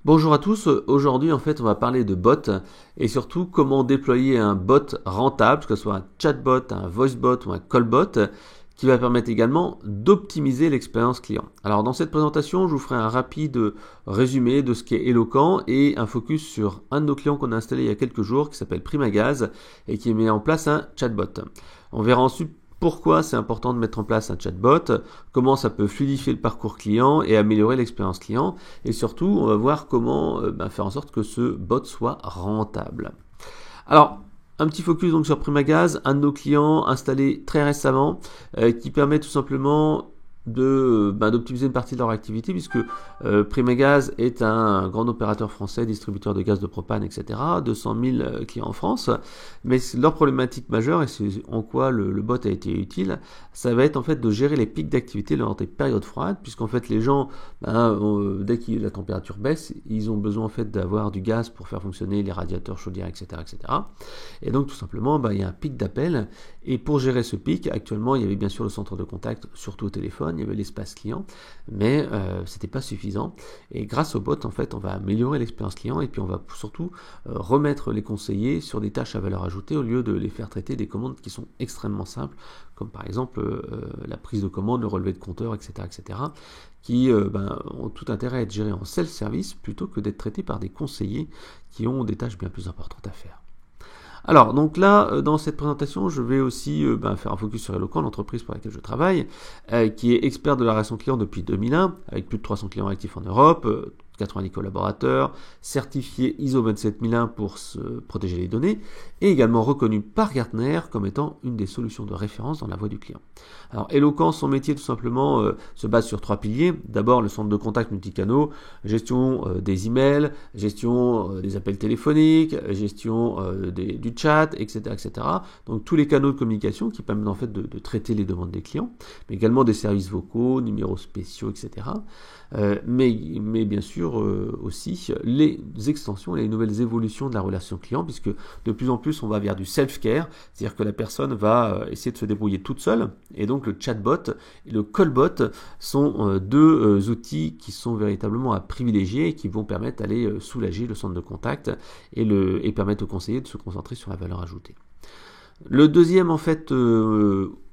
Bonjour à tous, aujourd'hui en fait on va parler de bots et surtout comment déployer un bot rentable, que ce soit un chatbot, un voicebot ou un callbot, qui va permettre également d'optimiser l'expérience client. Alors dans cette présentation je vous ferai un rapide résumé de ce qu'est Eloquent et un focus sur un de nos clients qu'on a installé il y a quelques jours qui s'appelle Primagaz et qui met en place un chatbot. On verra ensuite pourquoi c'est important de mettre en place un chatbot, comment ça peut fluidifier le parcours client et améliorer l'expérience client, et surtout on va voir comment faire en sorte que ce bot soit rentable. Alors, un petit focus donc sur Primagaz, un de nos clients installé très récemment, qui permet tout simplement d'optimiser une partie de leur activité puisque Primagaz est un grand opérateur français, distributeur de gaz de propane, etc. 200 000 clients en France. Mais leur problématique majeure, et c'est en quoi le bot a été utile, ça va être en fait de gérer les pics d'activité lors des périodes froides, puisqu'en fait les gens, dès que la température baisse, ils ont besoin en fait d'avoir du gaz pour faire fonctionner les radiateurs, chaudières, etc., etc. Et donc tout simplement, il y a un pic d'appel. Et pour gérer ce pic, actuellement, il y avait bien sûr le centre de contact, surtout au téléphone, il y avait l'espace client, mais c'était pas suffisant. Et grâce au bot, en fait, on va améliorer l'expérience client et puis on va surtout remettre les conseillers sur des tâches à valeur ajoutée au lieu de les faire traiter des commandes qui sont extrêmement simples, comme par exemple la prise de commande, le relevé de compteur, etc., etc., qui ont tout intérêt à être gérés en self-service plutôt que d'être traités par des conseillers qui ont des tâches bien plus importantes à faire. Alors, donc là, dans cette présentation, je vais aussi faire un focus sur Eloquent, l'entreprise pour laquelle je travaille, qui est expert de la relation client depuis 2001, avec plus de 300 clients actifs en Europe, 90 collaborateurs, certifié ISO 27001 pour se protéger les données, et également reconnu par Gartner comme étant une des solutions de référence dans la voie du client. Alors, Eloquent, son métier tout simplement se base sur 3 piliers. D'abord, le centre de contact multicanaux, gestion des emails, gestion des appels téléphoniques, gestion du chat, etc., etc. Donc, tous les canaux de communication qui permettent en fait de traiter les demandes des clients, mais également des services vocaux, numéros spéciaux, etc. Mais bien sûr aussi les extensions et les nouvelles évolutions de la relation client, puisque de plus en plus on va vers du self-care, c'est-à-dire que la personne va essayer de se débrouiller toute seule, et donc le chatbot et le callbot sont deux outils qui sont véritablement à privilégier et qui vont permettre d'aller soulager le centre de contact et permettre aux conseillers de se concentrer sur la valeur ajoutée. Le deuxième en fait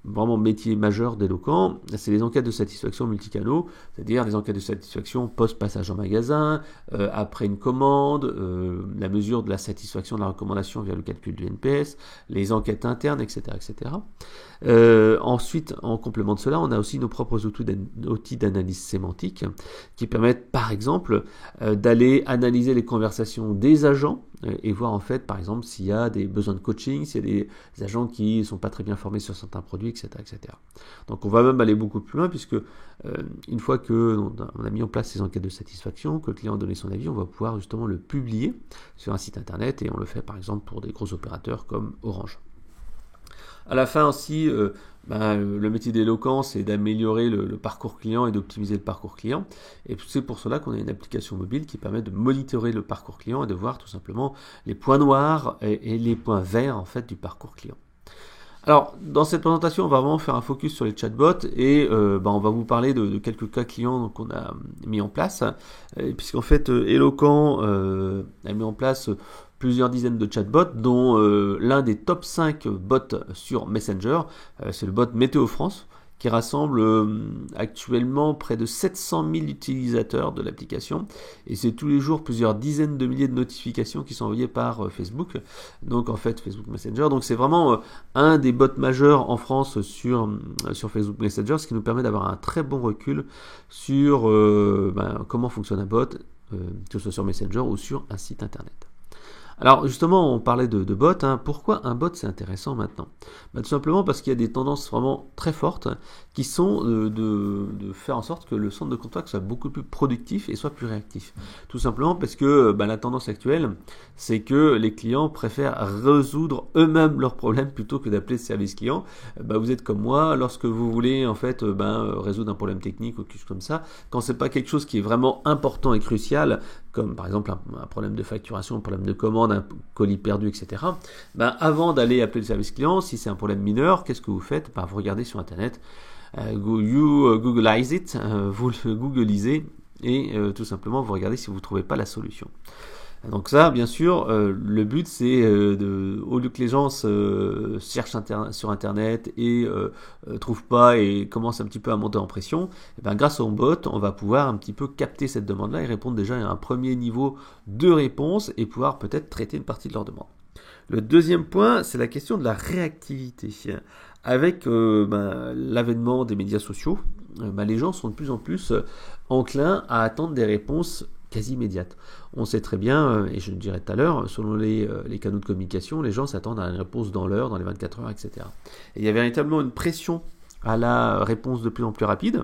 vraiment métier majeur d'Eloquent, c'est les enquêtes de satisfaction multicanaux, c'est-à-dire les enquêtes de satisfaction post-passage en magasin, après une commande, la mesure de la satisfaction de la recommandation via le calcul du NPS, les enquêtes internes, etc., etc. Ensuite, en complément de cela, on a aussi nos propres outils d'analyse sémantique qui permettent, par exemple, d'aller analyser les conversations des agents et voir en fait, par exemple, s'il y a des besoins de coaching, s'il y a des agents qui ne sont pas très bien formés sur certains produits, etc., etc. Donc on va même aller beaucoup plus loin puisque une fois qu'on a mis en place ces enquêtes de satisfaction, que le client a donné son avis, on va pouvoir justement le publier sur un site internet et on le fait par exemple pour des gros opérateurs comme Orange. À la fin aussi, le métier d'Eloquent, c'est d'améliorer le parcours client et d'optimiser le parcours client. Et c'est pour cela qu'on a une application mobile qui permet de monitorer le parcours client et de voir tout simplement les points noirs et les points verts en fait du parcours client. Alors, dans cette présentation, on va vraiment faire un focus sur les chatbots et on va vous parler de quelques cas clients qu'on a mis en place, puisqu'en fait, Eloquent a mis en place plusieurs dizaines de chatbots, dont l'un des top 5 bots sur Messenger, c'est le bot Météo France, qui rassemble actuellement près de 700 000 utilisateurs de l'application. Et c'est tous les jours plusieurs dizaines de milliers de notifications qui sont envoyées par Facebook. Donc en fait, Facebook Messenger. Donc c'est vraiment un des bots majeurs en France sur Facebook Messenger, ce qui nous permet d'avoir un très bon recul sur comment fonctionne un bot, que ce soit sur Messenger ou sur un site internet. Alors justement, on parlait de bots. Pourquoi un bot c'est intéressant maintenant ? Tout simplement parce qu'il y a des tendances vraiment très fortes qui sont de faire en sorte que le centre de contact soit beaucoup plus productif et soit plus réactif. Tout simplement parce que la tendance actuelle, c'est que les clients préfèrent résoudre eux-mêmes leurs problèmes plutôt que d'appeler le service client. Vous êtes comme moi, lorsque vous voulez en fait résoudre un problème technique ou quelque chose comme ça, quand c'est pas quelque chose qui est vraiment important et crucial, comme par exemple un problème de facturation, un problème de commande, un colis perdu, etc. Avant d'aller appeler le service client, si c'est un problème mineur, qu'est-ce que vous faites ? Vous regardez sur internet, you Googleize it, vous le googlisez et tout simplement vous regardez si vous ne trouvez pas la solution. Donc ça, bien sûr, le but c'est au lieu que les gens se cherchent sur Internet et trouvent pas et commencent un petit peu à monter en pression, et bien, grâce au bot, on va pouvoir un petit peu capter cette demande-là et répondre déjà à un premier niveau de réponse et pouvoir peut-être traiter une partie de leur demande. Le deuxième point, c'est la question de la réactivité. Avec l'avènement des médias sociaux, les gens sont de plus en plus enclins à attendre des réponses quasi immédiates. On sait très bien, et je le dirai tout à l'heure, selon les canaux de communication, les gens s'attendent à une réponse dans l'heure, dans les 24 heures, etc. Et il y a véritablement une pression à la réponse de plus en plus rapide.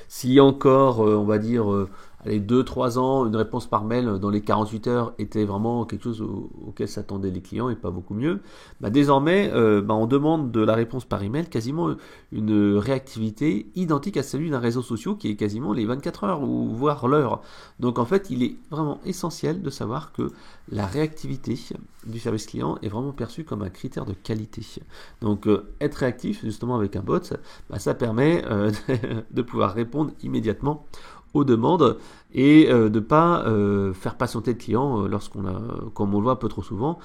Si encore, on va dire, 2-3 ans, une réponse par mail dans les 48 heures était vraiment quelque chose auquel s'attendaient les clients et pas beaucoup mieux, désormais, on demande de la réponse par email quasiment une réactivité identique à celle d'un réseau social qui est quasiment les 24 heures ou voire l'heure. Donc en fait, il est vraiment essentiel de savoir que la réactivité du service client est vraiment perçue comme un critère de qualité. Donc être réactif justement avec un bot, ça permet de pouvoir répondre immédiatement aux demandes et de ne pas faire patienter le client comme on le voit un peu trop souvent.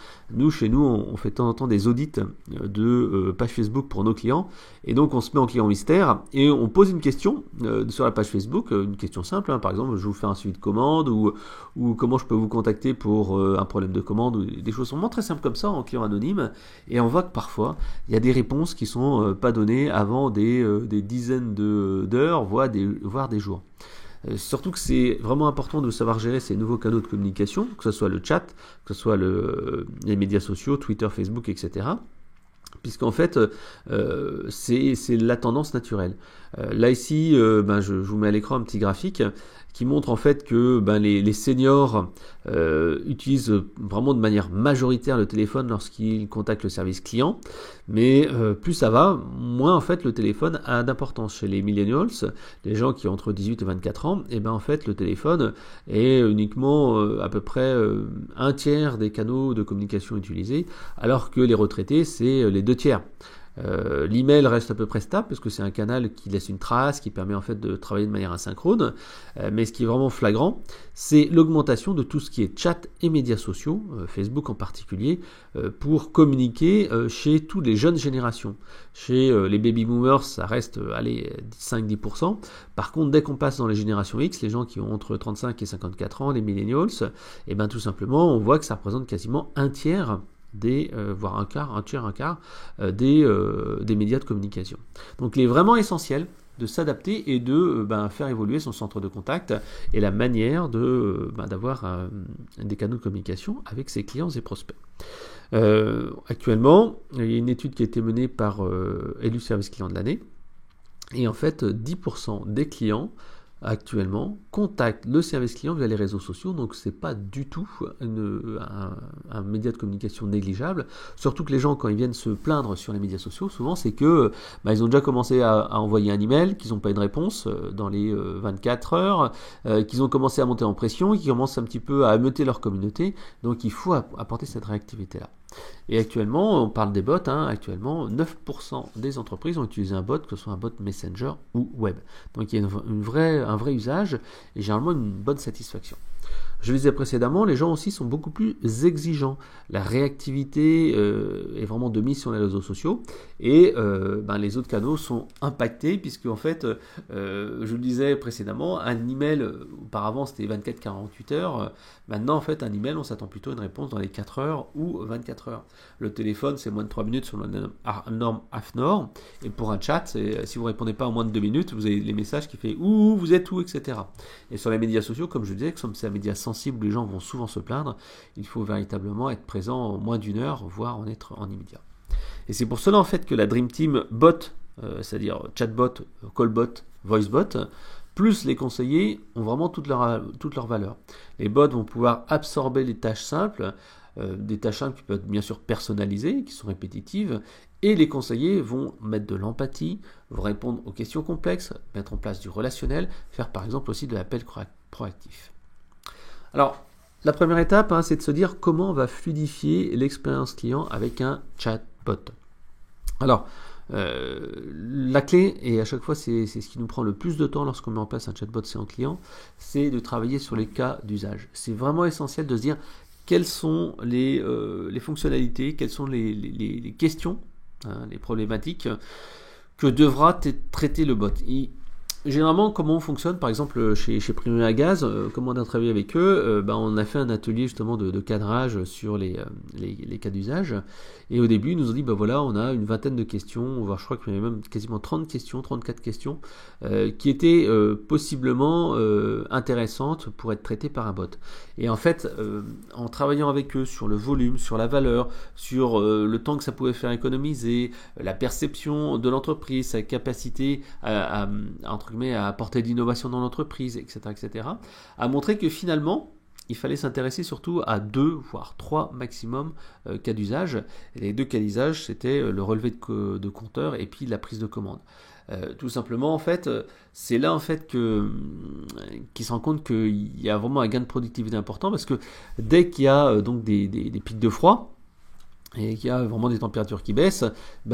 Chez nous, on fait de temps en temps des audits de pages Facebook pour nos clients et donc on se met en client mystère et on pose une question sur la page Facebook, une question simple, par exemple, je vous fais un suivi de commande ou comment je peux vous contacter pour un problème de commande ou des choses vraiment très simples comme ça en client anonyme, et on voit que parfois il y a des réponses qui sont pas données avant des dizaines d'heures, voire des jours. Surtout que c'est vraiment important de savoir gérer ces nouveaux canaux de communication, que ce soit le chat, que ce soit les médias sociaux, Twitter, Facebook, etc. Puisqu'en fait, c'est la tendance naturelle. Là ici, je vous mets à l'écran un petit graphique qui montre en fait que les seniors utilisent vraiment de manière majoritaire le téléphone lorsqu'ils contactent le service client, mais plus ça va, moins en fait le téléphone a d'importance. Chez les millennials, les gens qui ont entre 18 et 24 ans, en fait le téléphone est uniquement à peu près un tiers des canaux de communication utilisés, alors que les retraités c'est les 2 tiers. L'email reste à peu près stable parce que c'est un canal qui laisse une trace, qui permet en fait de travailler de manière asynchrone, mais ce qui est vraiment flagrant, c'est l'augmentation de tout ce qui est chat et médias sociaux, Facebook en particulier, pour communiquer chez toutes les jeunes générations. Chez les baby boomers, ça reste 5-10%. Par contre, dès qu'on passe dans les générations X, les gens qui ont entre 35 et 54 ans, les millennials, tout simplement, on voit que ça représente quasiment un tiers voire un quart des médias de communication. Donc il est vraiment essentiel de s'adapter et de faire évoluer son centre de contact et la manière d'avoir des canaux de communication avec ses clients et prospects. Actuellement, il y a une étude qui a été menée par élu service client de l'année, et en fait 10% des clients actuellement contactent le service client via les réseaux sociaux, donc c'est pas du tout un média de communication négligeable, surtout que les gens quand ils viennent se plaindre sur les médias sociaux, souvent c'est que ils ont déjà commencé à envoyer un email, qu'ils n'ont pas eu de réponse dans les 24 heures, qu'ils ont commencé à monter en pression, qu'ils commencent un petit peu à ameuter leur communauté, donc il faut apporter cette réactivité là. Et actuellement, on parle des bots, actuellement 9% des entreprises ont utilisé un bot, que ce soit un bot Messenger ou web. Donc il y a un vrai usage et généralement une bonne satisfaction. Je le disais précédemment, les gens aussi sont beaucoup plus exigeants. La réactivité est vraiment de mise sur les réseaux sociaux et les autres canaux sont impactés puisque en fait, je le disais précédemment, un email, auparavant c'était 24-48 heures, maintenant en fait un email on s'attend plutôt à une réponse dans les 4 heures ou 24 heures. Le téléphone c'est moins de 3 minutes sur la norme AFNOR, et pour un chat, si vous ne répondez pas en moins de 2 minutes, vous avez les messages qui font « Où vous êtes où ?» etc. Et sur les médias sociaux, comme je disais, comme c'est un média sensible, les gens vont souvent se plaindre, il faut véritablement être présent en moins d'1 heure, voire en être en immédiat. Et c'est pour cela en fait que la Dream Team bot, c'est-à-dire chatbot, callbot, voicebot, plus les conseillers ont vraiment toute leur valeur. Les bots vont pouvoir absorber les tâches simples, des tâches simples qui peuvent être bien sûr personnalisées, qui sont répétitives, et les conseillers vont mettre de l'empathie, vont répondre aux questions complexes, mettre en place du relationnel, faire par exemple aussi de l'appel proactif. Alors, la première étape, c'est de se dire comment on va fluidifier l'expérience client avec un chatbot. Alors, La clé, et à chaque fois c'est ce qui nous prend le plus de temps lorsqu'on met en place un chatbot c'est en client, c'est de travailler sur les cas d'usage. C'est vraiment essentiel de se dire quelles sont les fonctionnalités, quelles sont les questions, hein, les problématiques que devra traiter le bot. Généralement, comment on fonctionne, par exemple chez Primera Gaz, comment on a travaillé avec eux, on a fait un atelier justement de cadrage sur les cas d'usage, et au début ils nous ont dit voilà, on a une vingtaine de questions, voire je crois qu'il y avait même quasiment 30 questions, 34 questions, qui étaient possiblement intéressantes pour être traitées par un bot. Et en fait, en travaillant avec eux sur le volume, sur la valeur, sur le temps que ça pouvait faire économiser, la perception de l'entreprise, sa capacité à apporter de l'innovation dans l'entreprise, etc., a montré que finalement, il fallait s'intéresser surtout à 2 voire 3 maximum cas d'usage. Et les 2 cas d'usage, c'était le relevé de compteur et puis la prise de commande. Tout simplement, en fait, c'est là en fait qu'il se rend compte qu'il y a vraiment un gain de productivité important, parce que dès qu'il y a donc des pics de froid, et qu'il y a vraiment des températures qui baissent,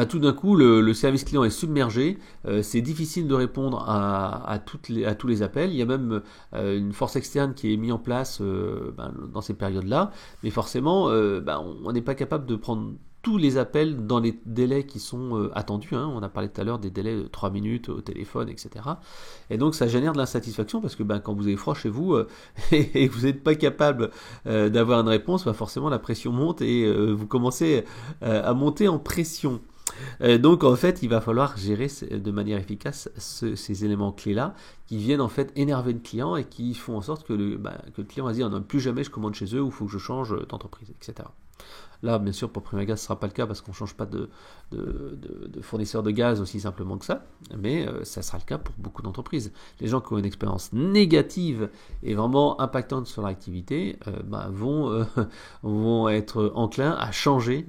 tout d'un coup le service client est submergé, c'est difficile de répondre à tous les appels. Il y a même une force externe qui est mise en place dans ces périodes-là, mais forcément on n'est pas capable de prendre tous les appels dans les délais qui sont attendus. On a parlé tout à l'heure des délais de 3 minutes au téléphone, etc. Et donc ça génère de l'insatisfaction, parce que quand vous avez froid chez vous et que vous n'êtes pas capable d'avoir une réponse, forcément la pression monte et vous commencez à monter en pression. Donc en fait il va falloir gérer de manière efficace ces éléments clés là, qui viennent en fait énerver le client et qui font en sorte que le client va se dire non, plus jamais je commande chez eux, ou il faut que je change d'entreprise, etc. Là, bien sûr, pour Primera Gaz, ce ne sera pas le cas, parce qu'on ne change pas de fournisseur de gaz aussi simplement que ça, mais ça sera le cas pour beaucoup d'entreprises. Les gens qui ont une expérience négative et vraiment impactante sur l'activité vont être enclins à changer,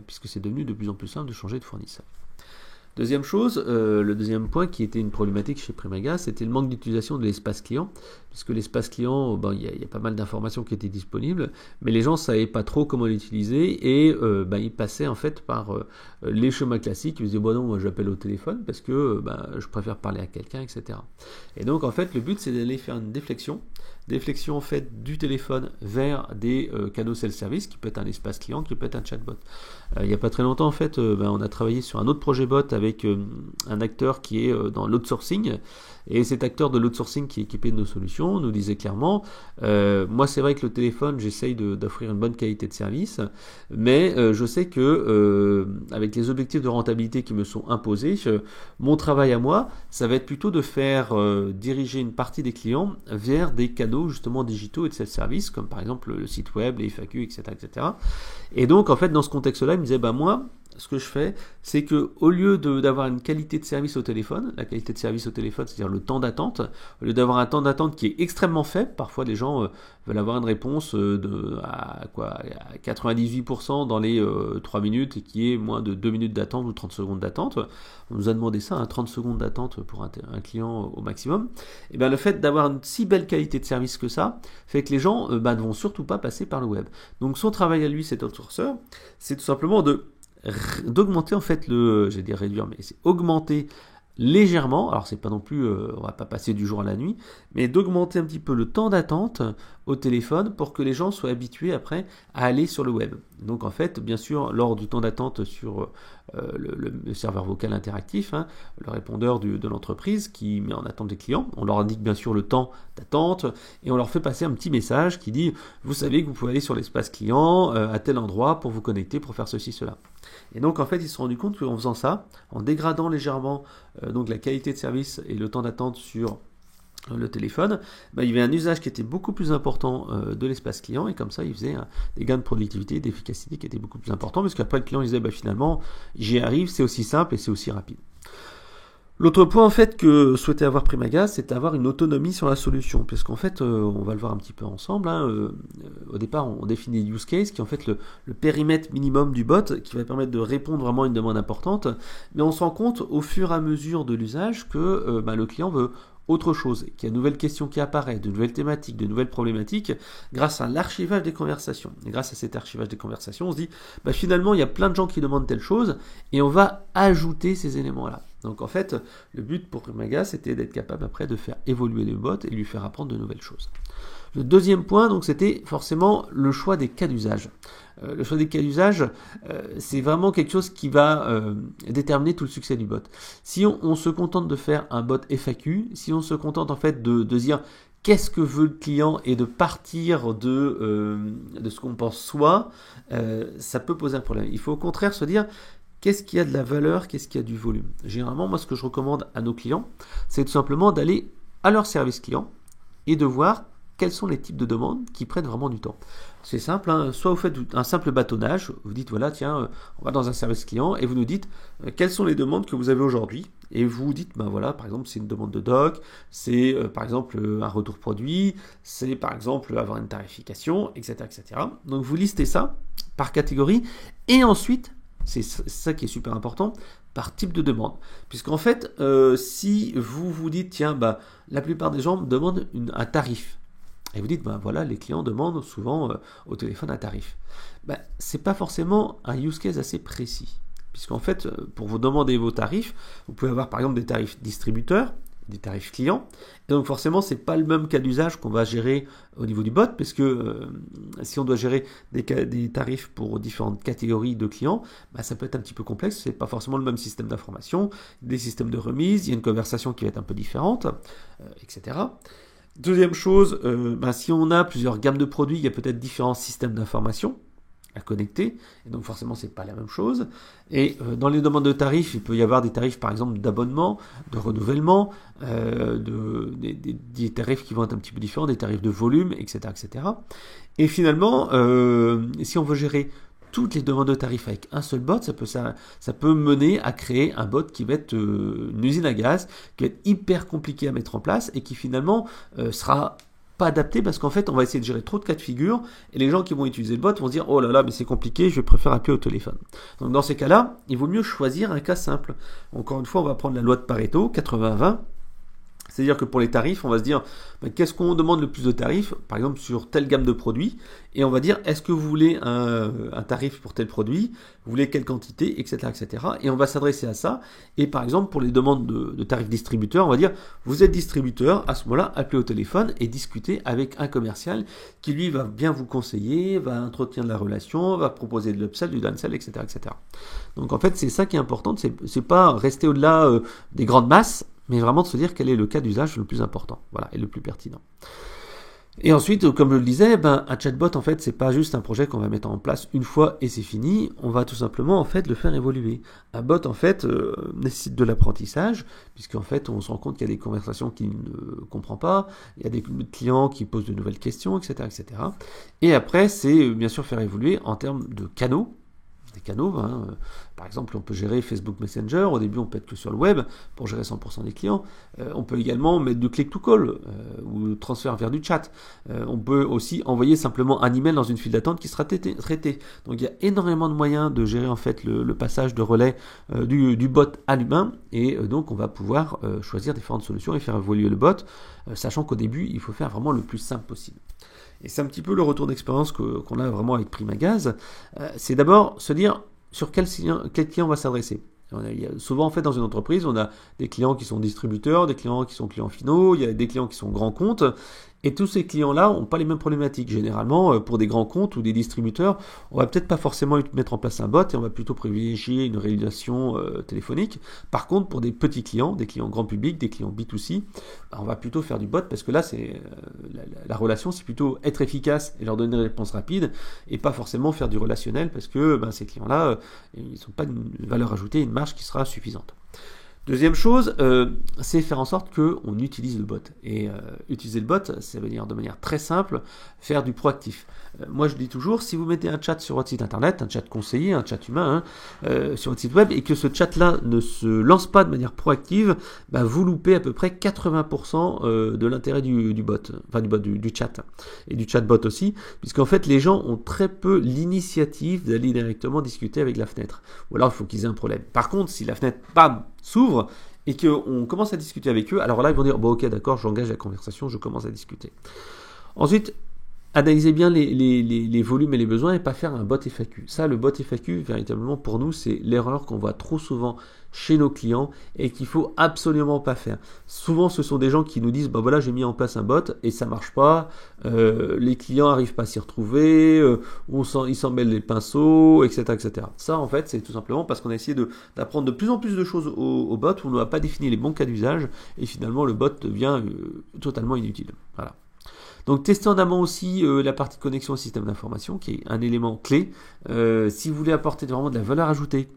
puisque c'est devenu de plus en plus simple de changer de fournisseur. Deuxième chose, le deuxième point qui était une problématique chez Primera Gaz, c'était le manque d'utilisation de l'espace client, puisque l'espace client, il y a pas mal d'informations qui étaient disponibles, mais les gens ne savaient pas trop comment l'utiliser, et ils passaient en fait par les chemins classiques. Ils disaient non, moi j'appelle au téléphone parce que je préfère parler à quelqu'un, etc. Et donc en fait le but c'est d'aller faire une déflexion en fait du téléphone vers des canaux self-service, qui peut être un espace client, qui peut être un chatbot. Il n'y a pas très longtemps en fait, on a travaillé sur un autre projet bot avec un acteur qui est dans l'outsourcing, et cet acteur de l'outsourcing qui est équipé de nos solutions nous disait clairement moi c'est vrai que le téléphone j'essaye d'offrir une bonne qualité de service, mais je sais que avec les objectifs de rentabilité qui me sont imposés, mon travail à moi ça va être plutôt de faire diriger une partie des clients vers des canaux justement digitaux et de self-service, comme par exemple le site web, les FAQ, etc. Et donc en fait dans ce contexte-là, il me disait moi ce que je fais, c'est que au lieu d'avoir une qualité de service au téléphone, la qualité de service au téléphone, c'est-à-dire le temps d'attente, au lieu d'avoir un temps d'attente qui est extrêmement faible, parfois les gens veulent avoir une réponse à 98% dans les 3 minutes, et qui est moins de 2 minutes d'attente ou 30 secondes d'attente. On nous a demandé ça, 30 secondes d'attente pour un client au maximum. Et le fait d'avoir une si belle qualité de service que ça, fait que les gens ne vont surtout pas passer par le web. Donc son travail à lui, cet outsourceur, c'est tout simplement d'augmenter en fait réduire, mais c'est augmenter légèrement, alors c'est pas non plus, on va pas passer du jour à la nuit, mais d'augmenter un petit peu le temps d'attente au téléphone pour que les gens soient habitués après à aller sur le web. Donc en fait, bien sûr, lors du temps d'attente sur le serveur vocal interactif, le répondeur de l'entreprise qui met en attente des clients, on leur indique bien sûr le temps d'attente, et on leur fait passer un petit message qui dit vous savez que vous pouvez aller sur l'espace client à tel endroit pour vous connecter, pour faire ceci, cela. Et donc en fait, ils se sont rendus compte qu'en faisant ça, en dégradant légèrement donc la qualité de service et le temps d'attente sur le téléphone, il y avait un usage qui était beaucoup plus important de l'espace client, et comme ça il faisait des gains de productivité, d'efficacité qui étaient beaucoup plus importants, parce qu'après le client il disait finalement j'y arrive, c'est aussi simple et c'est aussi rapide. L'autre point en fait que souhaitait avoir Primera Gaz, c'est d'avoir une autonomie sur la solution, puisqu'en fait on va le voir un petit peu ensemble, au départ on définit le use case qui est en fait le périmètre minimum du bot qui va permettre de répondre vraiment à une demande importante, mais on se rend compte au fur et à mesure de l'usage que le client veut autre chose, qu'il y a de nouvelles questions qui apparaissent, de nouvelles thématiques, de nouvelles problématiques, grâce à l'archivage des conversations. Et grâce à cet archivage des conversations, on se dit, finalement, il y a plein de gens qui demandent telle chose, et on va ajouter ces éléments-là. Donc en fait, le but pour Primagas, c'était d'être capable après de faire évoluer le bot et lui faire apprendre de nouvelles choses. Le deuxième point, donc, c'était forcément le choix des cas d'usage. Le choix des cas d'usage, c'est vraiment quelque chose qui va déterminer tout le succès du bot. Si on se contente de faire un bot FAQ, si on se contente en fait de dire qu'est-ce que veut le client et de partir de ce qu'on pense soi, ça peut poser un problème. Il faut au contraire se dire qu'est-ce qui a de la valeur, qu'est-ce qui a du volume. Généralement, moi, ce que je recommande à nos clients, c'est tout simplement d'aller à leur service client et de voir quels sont les types de demandes qui prennent vraiment du temps. C'est simple, hein. Soit vous faites un simple bâtonnage, vous dites voilà, tiens, on va dans un service client et vous nous dites quelles sont les demandes que vous avez aujourd'hui. Et vous dites, voilà, par exemple, c'est une demande de doc, c'est par exemple un retour produit, c'est par exemple avoir une tarification, etc., etc. Donc vous listez ça par catégorie et ensuite, c'est ça qui est super important, par type de demande. Puisqu'en fait, si vous vous dites, tiens, la plupart des gens demandent un tarif. Et vous dites, voilà, les clients demandent souvent au téléphone un tarif. C'est pas forcément un use case assez précis. Puisqu'en fait, pour vous demander vos tarifs, vous pouvez avoir par exemple des tarifs distributeurs, des tarifs clients. Et donc forcément, c'est pas le même cas d'usage qu'on va gérer au niveau du bot, parce que si on doit gérer des tarifs pour différentes catégories de clients, ça peut être un petit peu complexe. C'est pas forcément le même système d'information, des systèmes de remise, il y a une conversation qui va être un peu différente, etc. Deuxième chose, si on a plusieurs gammes de produits, il y a peut-être différents systèmes d'information à connecter, et donc forcément c'est pas la même chose. Et dans les demandes de tarifs, il peut y avoir des tarifs par exemple d'abonnement, de renouvellement, des tarifs qui vont être un petit peu différents, des tarifs de volume, etc., etc. Et finalement, si on veut gérer toutes les demandes de tarifs avec un seul bot, ça peut mener à créer un bot qui va être une usine à gaz, qui va être hyper compliqué à mettre en place et qui finalement sera pas adapté parce qu'en fait on va essayer de gérer trop de cas de figure et les gens qui vont utiliser le bot vont se dire oh là là mais c'est compliqué, je préfère appeler au téléphone. Donc dans ces cas-là, il vaut mieux choisir un cas simple. Encore une fois, on va prendre la loi de Pareto, 80-20. C'est-à-dire que pour les tarifs, on va se dire qu'est-ce qu'on demande le plus de tarifs, par exemple sur telle gamme de produits, et on va dire est-ce que vous voulez un tarif pour tel produit, vous voulez quelle quantité, etc., etc. Et on va s'adresser à ça. Et par exemple pour les demandes de tarifs distributeurs, on va dire vous êtes distributeur, à ce moment-là, appelez au téléphone et discutez avec un commercial qui lui va bien vous conseiller, va entretenir de la relation, va proposer de l'upsell, du downsell, etc., etc. Donc en fait c'est ça qui est important, c'est pas rester au-delà des grandes masses, mais vraiment de se dire quel est le cas d'usage le plus important, voilà, et le plus pertinent. Et ensuite, comme je le disais, un chatbot, en fait, c'est pas juste un projet qu'on va mettre en place une fois et c'est fini, on va tout simplement, en fait, le faire évoluer. Un bot, en fait, nécessite de l'apprentissage, puisqu'en fait, on se rend compte qu'il y a des conversations qu'il ne comprend pas, il y a des clients qui posent de nouvelles questions, etc., etc. Et après, c'est bien sûr faire évoluer en termes de canaux, des canaux. Par exemple, on peut gérer Facebook Messenger. Au début, on peut être que sur le web pour gérer 100% des clients. On peut également mettre du click-to-call ou transfert vers du chat. On peut aussi envoyer simplement un email dans une file d'attente qui sera traité. Donc, il y a énormément de moyens de gérer en fait le passage de relais du bot à l'humain. Et donc, on va pouvoir choisir différentes solutions et faire évoluer le bot, sachant qu'au début, il faut faire vraiment le plus simple possible. Et c'est un petit peu le retour d'expérience qu'on a vraiment avec Primagas. C'est d'abord se dire sur quel client on va s'adresser. Souvent, en fait, dans une entreprise, on a des clients qui sont distributeurs, des clients qui sont clients finaux, il y a des clients qui sont grands comptes. Et tous ces clients-là n'ont pas les mêmes problématiques. Généralement, pour des grands comptes ou des distributeurs, on va peut-être pas forcément mettre en place un bot et on va plutôt privilégier une réalisation téléphonique. Par contre, pour des petits clients, des clients grand public, des clients B2C, on va plutôt faire du bot parce que là, c'est la relation, c'est plutôt être efficace et leur donner des réponses rapides et pas forcément faire du relationnel parce que ces clients-là, ils n'ont pas une valeur ajoutée, une marge qui sera suffisante. Deuxième chose, c'est faire en sorte qu'on utilise le bot. Et utiliser le bot, ça veut dire de manière très simple, faire du proactif. Moi, je dis toujours, si vous mettez un chat sur votre site internet, un chat conseillé, un chat humain, sur votre site web, et que ce chat-là ne se lance pas de manière proactive, vous loupez à peu près 80% de l'intérêt du bot, enfin du chat, et du chatbot aussi, puisqu'en fait, les gens ont très peu l'initiative d'aller directement discuter avec la fenêtre. Ou alors, il faut qu'ils aient un problème. Par contre, si la fenêtre, bam, s'ouvre, et qu'on commence à discuter avec eux, alors là, ils vont dire, bon, ok, d'accord, j'engage la conversation, je commence à discuter. Ensuite, analyser bien les volumes et les besoins et pas faire un bot FAQ. Ça, le bot FAQ, véritablement, pour nous, c'est l'erreur qu'on voit trop souvent chez nos clients et qu'il faut absolument pas faire. Souvent, ce sont des gens qui nous disent, bah voilà, j'ai mis en place un bot et ça marche pas, les clients arrivent pas à s'y retrouver, ils s'en mêlent les pinceaux, etc., etc. Ça, en fait, c'est tout simplement parce qu'on a essayé d'apprendre de plus en plus de choses au bot, où on n'a pas défini les bons cas d'usage et finalement, le bot devient totalement inutile. Voilà. Donc tester en amont aussi la partie de connexion au système d'information qui est un élément clé. Si vous voulez apporter vraiment de la valeur ajoutée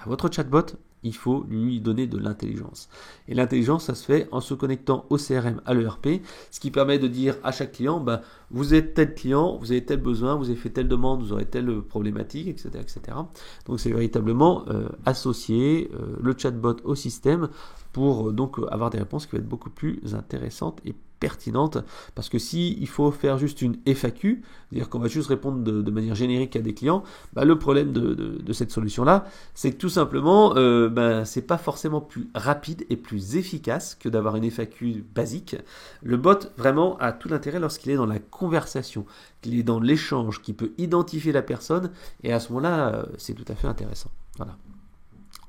à votre chatbot, il faut lui donner de l'intelligence. Et l'intelligence, ça se fait en se connectant au CRM, à l'ERP, ce qui permet de dire à chaque client, bah, vous êtes tel client, vous avez tel besoin, vous avez fait telle demande, vous aurez telle problématique, etc. etc. Donc c'est véritablement associer le chatbot au système pour donc avoir des réponses qui vont être beaucoup plus intéressantes et pertinentes, parce que si il faut faire juste une FAQ, c'est-à-dire qu'on va juste répondre de manière générique à des clients, bah, le problème de cette solution-là, c'est que tout simplement, c'est pas forcément plus rapide et plus efficace que d'avoir une FAQ basique. Le bot vraiment a tout l'intérêt lorsqu'il est dans la conversation, qu'il est dans l'échange, qu'il peut identifier la personne, et à ce moment-là, c'est tout à fait intéressant. Voilà.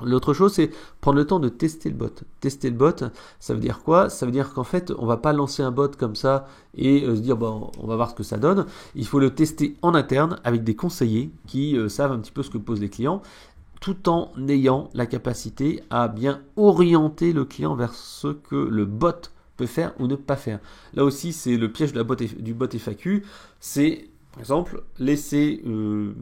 L'autre chose, c'est prendre le temps de tester le bot. Tester le bot, ça veut dire quoi? Ça veut dire qu'en fait, on va pas lancer un bot comme ça et se dire, bon, on va voir ce que ça donne. Il faut le tester en interne avec des conseillers qui savent un petit peu ce que posent les clients, tout en ayant la capacité à bien orienter le client vers ce que le bot peut faire ou ne pas faire. Là aussi, c'est le piège de du bot FAQ. C'est, par exemple, laisser le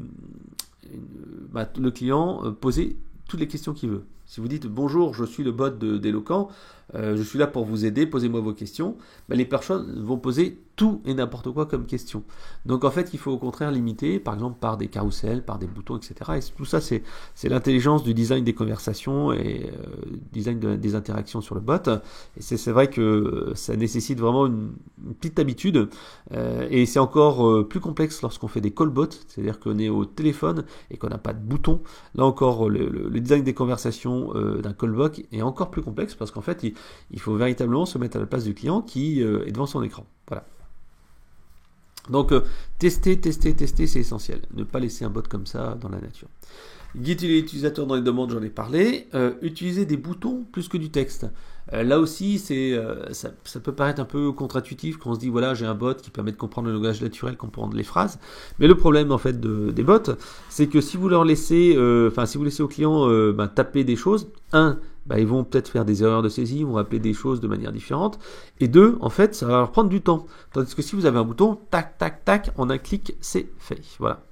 client poser toutes les questions qu'il veut. Si vous dites bonjour, je suis le bot d'Eloquent, je suis là pour vous aider, posez-moi vos questions, les personnes vont poser tout et n'importe quoi comme question. Donc en fait, il faut au contraire limiter, par exemple par des carousels, par des boutons, etc. Et tout ça, c'est l'intelligence du design des conversations et design des interactions sur le bot. Et c'est vrai que ça nécessite vraiment une petite habitude. Et c'est encore plus complexe lorsqu'on fait des callbots, c'est-à-dire qu'on est au téléphone et qu'on n'a pas de bouton. Là encore, le design des conversations d'un callbot est encore plus complexe parce qu'en fait, il faut véritablement se mettre à la place du client qui est devant son écran. Voilà. Donc, tester, c'est essentiel. Ne pas laisser un bot comme ça dans la nature. Guide l'utilisateur dans les demandes, j'en ai parlé. Utiliser des boutons plus que du texte. Là aussi, ça peut paraître un peu contre-intuitif quand on se dit, voilà, j'ai un bot qui permet de comprendre le langage naturel, comprendre les phrases. Mais le problème, en fait, des bots, c'est que si vous leur laissez, si vous laissez au client taper des choses, ils vont peut-être faire des erreurs de saisie, ils vont appeler des choses de manière différente. Et deux, en fait, ça va leur prendre du temps. Tandis que si vous avez un bouton, tac, tac, tac, en un clic, c'est fait. Voilà.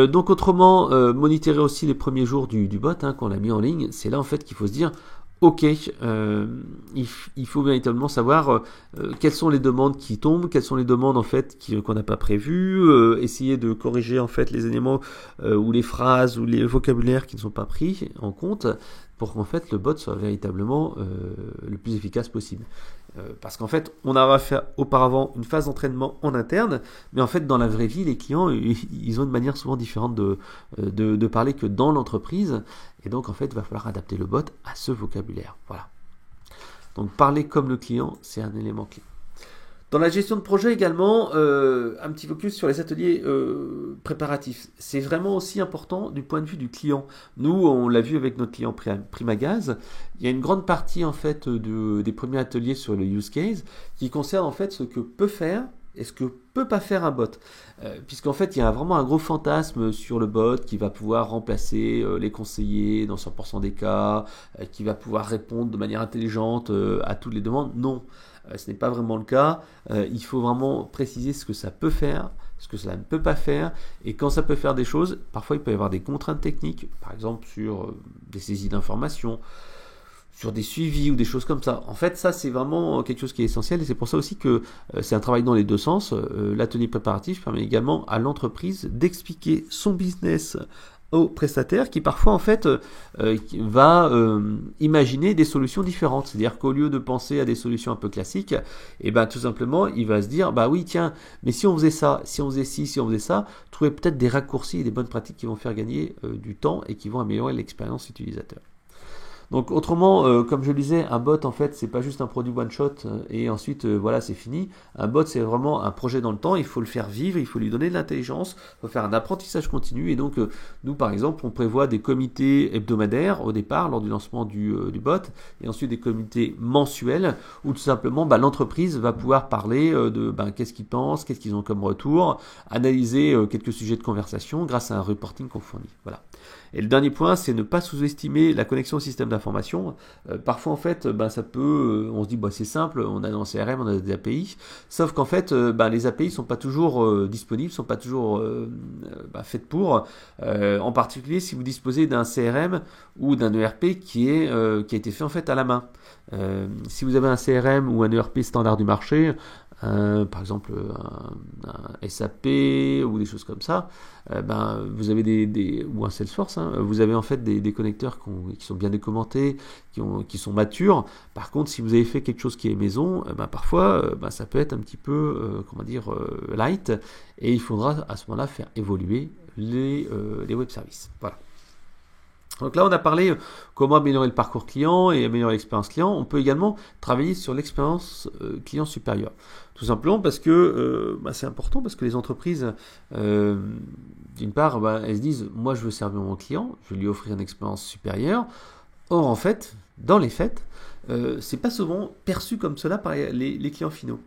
Donc autrement, monitorer aussi les premiers jours du bot qu'on a mis en ligne. C'est là en fait qu'il faut se dire, ok, il faut véritablement savoir quelles sont les demandes qui tombent, quelles sont les demandes en fait qu'on n'a pas prévues, essayer de corriger en fait les éléments ou les phrases ou les vocabulaires qui ne sont pas pris en compte pour qu'en fait le bot soit véritablement le plus efficace possible. Parce qu'en fait, on a fait auparavant une phase d'entraînement en interne, mais en fait, dans la vraie vie, les clients, ils ont une manière souvent différente de parler que dans l'entreprise. Et donc, en fait, il va falloir adapter le bot à ce vocabulaire. Voilà. Donc, parler comme le client, c'est un élément clé. Dans la gestion de projet également, un petit focus sur les ateliers préparatifs. C'est vraiment aussi important du point de vue du client. Nous, on l'a vu avec notre client Primagaz, il y a une grande partie en fait des premiers ateliers sur le use case qui concerne en fait ce que peut faire et ce que peut pas faire un bot. Puisqu'en fait, il y a vraiment un gros fantasme sur le bot qui va pouvoir remplacer les conseillers dans 100% des cas, qui va pouvoir répondre de manière intelligente à toutes les demandes. Non. Ce n'est pas vraiment le cas. Il faut vraiment préciser ce que ça peut faire, ce que ça ne peut pas faire. Et quand ça peut faire des choses, parfois il peut y avoir des contraintes techniques, par exemple sur des saisies d'informations, sur des suivis ou des choses comme ça. En fait, ça c'est vraiment quelque chose qui est essentiel et c'est pour ça aussi que c'est un travail dans les deux sens. L'atelier préparatif permet également à l'entreprise d'expliquer son business au prestataire qui parfois en fait va imaginer des solutions différentes, c'est-à-dire qu'au lieu de penser à des solutions un peu classiques, et tout simplement il va se dire oui tiens, mais si on faisait ça, si on faisait ci, si on faisait ça, trouver peut-être des raccourcis et des bonnes pratiques qui vont faire gagner du temps et qui vont améliorer l'expérience utilisateur. Donc autrement, comme je le disais, un bot en fait c'est pas juste un produit one shot et ensuite voilà c'est fini. Un bot c'est vraiment un projet dans le temps, il faut le faire vivre, il faut lui donner de l'intelligence, il faut faire un apprentissage continu et donc nous par exemple on prévoit des comités hebdomadaires au départ lors du lancement du bot et ensuite des comités mensuels où tout simplement l'entreprise va pouvoir parler de qu'est-ce qu'ils pensent, qu'est-ce qu'ils ont comme retour, analyser quelques sujets de conversation grâce à un reporting qu'on fournit. Voilà. Et le dernier point, c'est ne pas sous-estimer la connexion au système d'information. Parfois, en fait, ça peut, on se dit, c'est simple, on a dans le CRM, on a des API, sauf qu'en fait, les API sont pas toujours disponibles, sont pas toujours faites pour. En particulier, si vous disposez d'un CRM ou d'un ERP qui a été fait en fait à la main. Si vous avez un CRM ou un ERP standard du marché, par exemple un SAP ou des choses comme ça, vous avez ou un Salesforce, vous avez en fait des connecteurs qui sont bien documentés, qui sont matures. Par contre, si vous avez fait quelque chose qui est maison, parfois ça peut être un petit peu light et il faudra à ce moment-là faire évoluer les web services. Voilà. Donc là, on a parlé comment améliorer le parcours client et améliorer l'expérience client. On peut également travailler sur l'expérience client supérieure. Tout simplement parce que c'est important, parce que les entreprises, d'une part, elles se disent, moi je veux servir mon client, je vais lui offrir une expérience supérieure. Or, en fait, dans les faits, c'est pas souvent perçu comme cela par les clients finaux.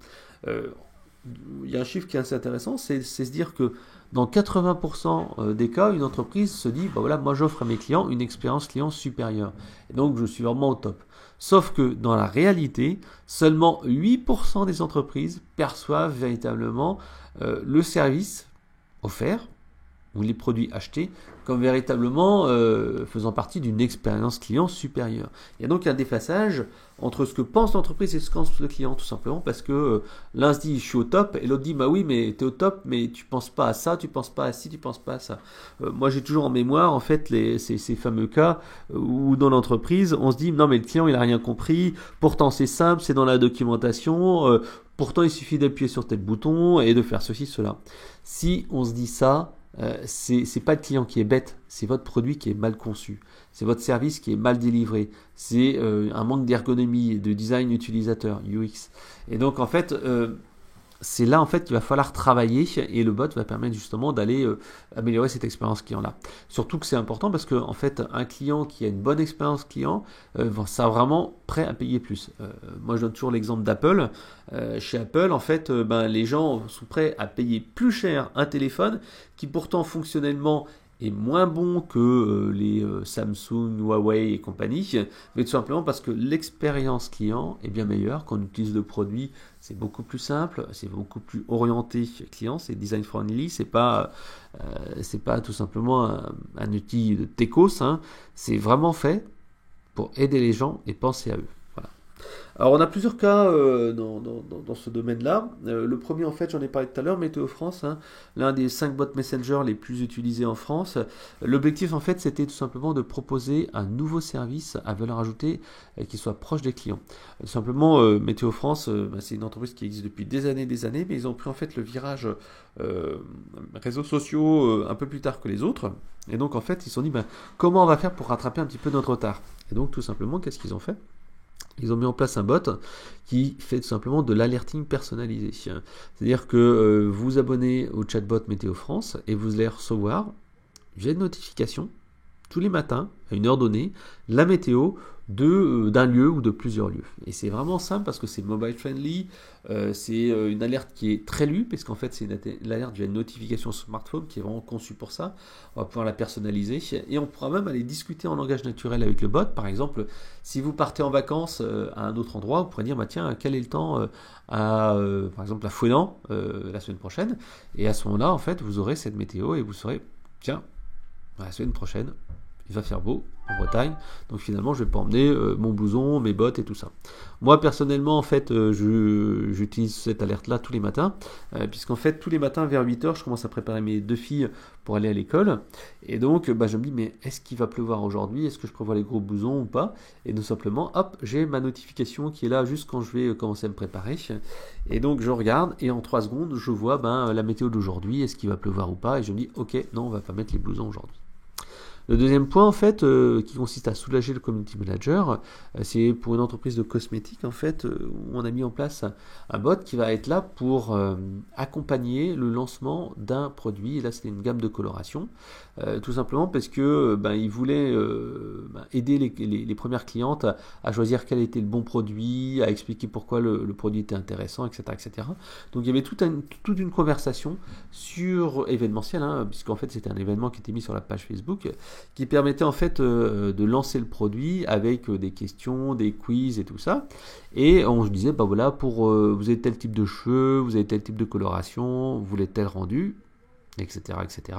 Il y a un chiffre qui est assez intéressant, c'est se dire que dans 80% des cas, une entreprise se dit, moi j'offre à mes clients une expérience client supérieure. Et donc je suis vraiment au top. Sauf que dans la réalité, seulement 8% des entreprises perçoivent véritablement le service offert ou les produits achetés comme véritablement faisant partie d'une expérience client supérieure. Il y a donc un déphasage entre ce que pense l'entreprise et ce que pense le client, tout simplement parce que l'un se dit je suis au top et l'autre dit oui mais tu es au top mais tu penses pas à ça, tu penses pas à ci, tu penses pas à ça. Moi j'ai toujours en mémoire en fait ces fameux cas où dans l'entreprise on se dit non mais le client il a rien compris, pourtant c'est simple, c'est dans la documentation, pourtant il suffit d'appuyer sur tel bouton et de faire ceci, cela. Si on se dit ça, c'est pas le client qui est bête, c'est votre produit qui est mal conçu, c'est votre service qui est mal délivré, c'est un manque d'ergonomie et de design utilisateur, UX. Et donc en fait, c'est là en fait qu'il va falloir travailler et le bot va permettre justement d'aller améliorer cette expérience client-là. Surtout que c'est important parce que en fait, un client qui a une bonne expérience client, sera vraiment prêt à payer plus. Moi, je donne toujours l'exemple d'Apple. Chez Apple, en fait, les gens sont prêts à payer plus cher un téléphone qui pourtant fonctionnellement est moins bon que les Samsung, Huawei et compagnie, mais tout simplement parce que l'expérience client est bien meilleure. Quand on utilise le produit, c'est beaucoup plus simple, c'est beaucoup plus orienté client, c'est design friendly, c'est pas tout simplement un outil de techos, c'est vraiment fait pour aider les gens et penser à eux. Alors on a plusieurs cas dans ce domaine-là. Le premier en fait, j'en ai parlé tout à l'heure, Météo France, l'un des 5 bots Messenger les plus utilisés en France. L'objectif en fait c'était tout simplement de proposer un nouveau service à valeur ajoutée qui soit proche des clients. Tout simplement Météo France, c'est une entreprise qui existe depuis des années, mais ils ont pris en fait le virage réseaux sociaux un peu plus tard que les autres. Et donc en fait ils se sont dit comment on va faire pour rattraper un petit peu notre retard. Et donc tout simplement qu'est-ce qu'ils ont fait ? Ils ont mis en place un bot qui fait tout simplement de l'alerting personnalisé. C'est-à-dire que vous vous abonnez au chatbot Météo France et vous allez recevoir via une notification tous les matins, à une heure donnée, la météo d'un lieu ou de plusieurs lieux. Et c'est vraiment simple parce que c'est mobile friendly, c'est une alerte qui est très lue, parce qu'en fait c'est une alerte via une notification smartphone qui est vraiment conçue pour ça. On va pouvoir la personnaliser et on pourra même aller discuter en langage naturel avec le bot. Par exemple, si vous partez en vacances à un autre endroit, vous pourrez dire tiens, quel est le temps par exemple à Fouesnant la semaine prochaine, et à ce moment-là en fait vous aurez cette météo et vous saurez tiens, la semaine prochaine il va faire beau en Bretagne, donc finalement je vais pas emmener mon blouson, mes bottes et tout ça. Moi personnellement en fait j'utilise cette alerte là tous les matins, puisqu'en fait tous les matins vers 8h je commence à préparer mes 2 filles pour aller à l'école, et donc je me dis mais est-ce qu'il va pleuvoir aujourd'hui, est-ce que je prévois les gros blousons ou pas, et tout simplement hop j'ai ma notification qui est là juste quand je vais commencer à me préparer, et donc je regarde et en 3 secondes je vois la météo d'aujourd'hui, est-ce qu'il va pleuvoir ou pas, et je me dis ok non on va pas mettre les blousons aujourd'hui. Le deuxième point, en fait, qui consiste à soulager le community manager, c'est pour une entreprise de cosmétiques, en fait, où on a mis en place un bot qui va être là pour accompagner le lancement d'un produit. Et là, c'était une gamme de coloration, tout simplement parce que il voulait aider les premières clientes à choisir quel était le bon produit, à expliquer pourquoi le produit était intéressant, etc., etc. Donc, il y avait toute une conversation sur événementiel, puisqu'en fait, c'était un événement qui était mis sur la page Facebook, qui permettait en fait de lancer le produit avec des questions, des quiz et tout ça. Et on se disait, voilà, pour vous avez tel type de cheveux, vous avez tel type de coloration, vous voulez tel rendu, etc., etc.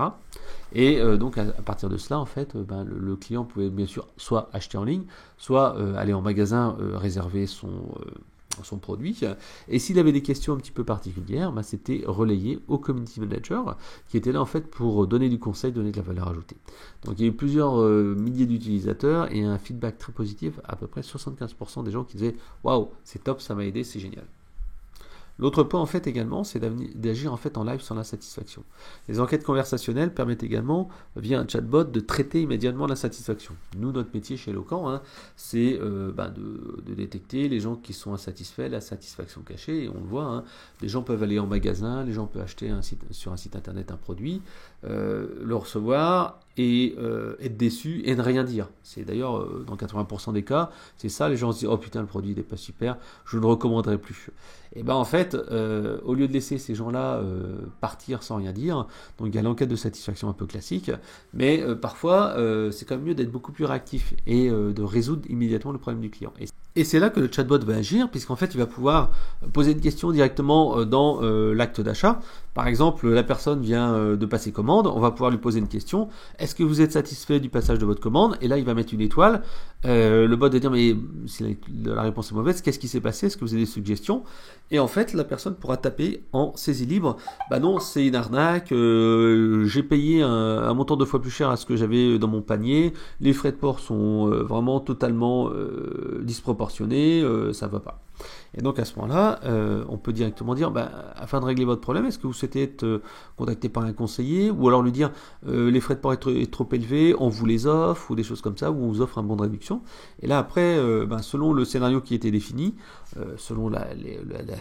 Et donc à partir de cela, en fait, le client pouvait bien sûr soit acheter en ligne, soit aller en magasin réserver son produit. Et s'il avait des questions un petit peu particulières, c'était relayé au community manager qui était là en fait pour donner du conseil, donner de la valeur ajoutée. Donc il y a eu plusieurs milliers d'utilisateurs et un feedback très positif, à peu près 75% des gens qui disaient waouh, c'est top, ça m'a aidé, c'est génial. L'autre point en fait également, c'est d'agir en fait en live sur l'insatisfaction. Les enquêtes conversationnelles permettent également, via un chatbot, de traiter immédiatement l'insatisfaction. Nous, notre métier chez Locan, c'est de détecter les gens qui sont insatisfaits, la satisfaction cachée, et on le voit, les gens peuvent aller en magasin, les gens peuvent acheter sur un site internet un produit, le recevoir et être déçu et ne rien dire. C'est d'ailleurs, dans 80% des cas, c'est ça, les gens se disent « Oh putain, le produit n'est pas super, je ne le recommanderai plus ». Et en fait, au lieu de laisser ces gens-là partir sans rien dire, donc il y a l'enquête de satisfaction un peu classique, mais parfois, c'est quand même mieux d'être beaucoup plus réactif et de résoudre immédiatement le problème du client. Et c'est là que le chatbot va agir, puisqu'en fait, il va pouvoir poser une question directement dans l'acte d'achat. Par exemple, la personne vient de passer commande, on va pouvoir lui poser une question. Est-ce que vous êtes satisfait du passage de votre commande? Et là, il va mettre une étoile. Le bot va dire, mais si la réponse est mauvaise, qu'est-ce qui s'est passé? Est-ce que vous avez des suggestions? Et en fait, la personne pourra taper en saisie libre. Non, c'est une arnaque, j'ai payé un montant 2 fois plus cher à ce que j'avais dans mon panier. Les frais de port sont vraiment totalement disproportionnés, ça va pas. Et donc à ce moment-là, on peut directement dire, afin de régler votre problème, est-ce que vous souhaitez être contacté par un conseiller, ou alors lui dire, les frais de port est trop élevés, on vous les offre, ou des choses comme ça, ou on vous offre un bon de réduction. Et là après, selon le scénario qui était défini, selon la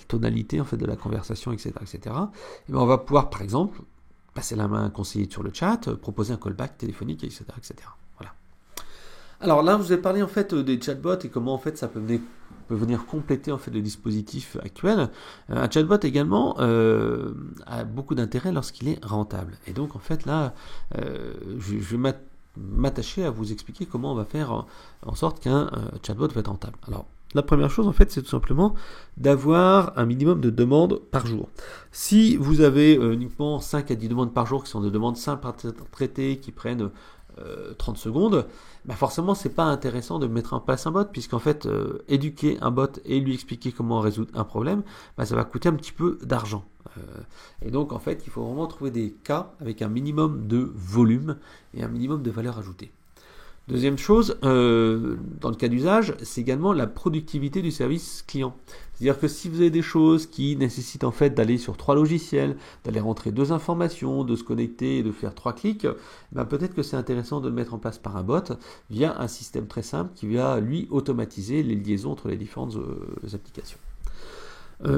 tonalité en fait de la conversation, etc., etc., on va pouvoir par exemple passer la main à un conseiller sur le chat, proposer un callback téléphonique, etc., etc. Voilà. Alors là, je vous ai parlé en fait des chatbots et comment en fait ça peut venir compléter en fait le dispositif actuel. Un chatbot également a beaucoup d'intérêt lorsqu'il est rentable. Et donc en fait là, je vais m'attacher à vous expliquer comment on va faire en sorte qu'un chatbot va être rentable. Alors la première chose en fait, c'est tout simplement d'avoir un minimum de demandes par jour. Si vous avez uniquement 5 à 10 demandes par jour qui sont des demandes simples à traiter, qui prennent 30 secondes, forcément c'est pas intéressant de mettre en place un bot, puisqu'en fait éduquer un bot et lui expliquer comment résoudre un problème, ça va coûter un petit peu d'argent. Et donc en fait il faut vraiment trouver des cas avec un minimum de volume et un minimum de valeur ajoutée. Deuxième chose, dans le cas d'usage, c'est également la productivité du service client. C'est-à-dire que si vous avez des choses qui nécessitent en fait d'aller sur 3 logiciels, d'aller rentrer 2 informations, de se connecter et de faire 3 clics, peut-être que c'est intéressant de le mettre en place par un bot via un système très simple qui va lui automatiser les liaisons entre les différentes applications.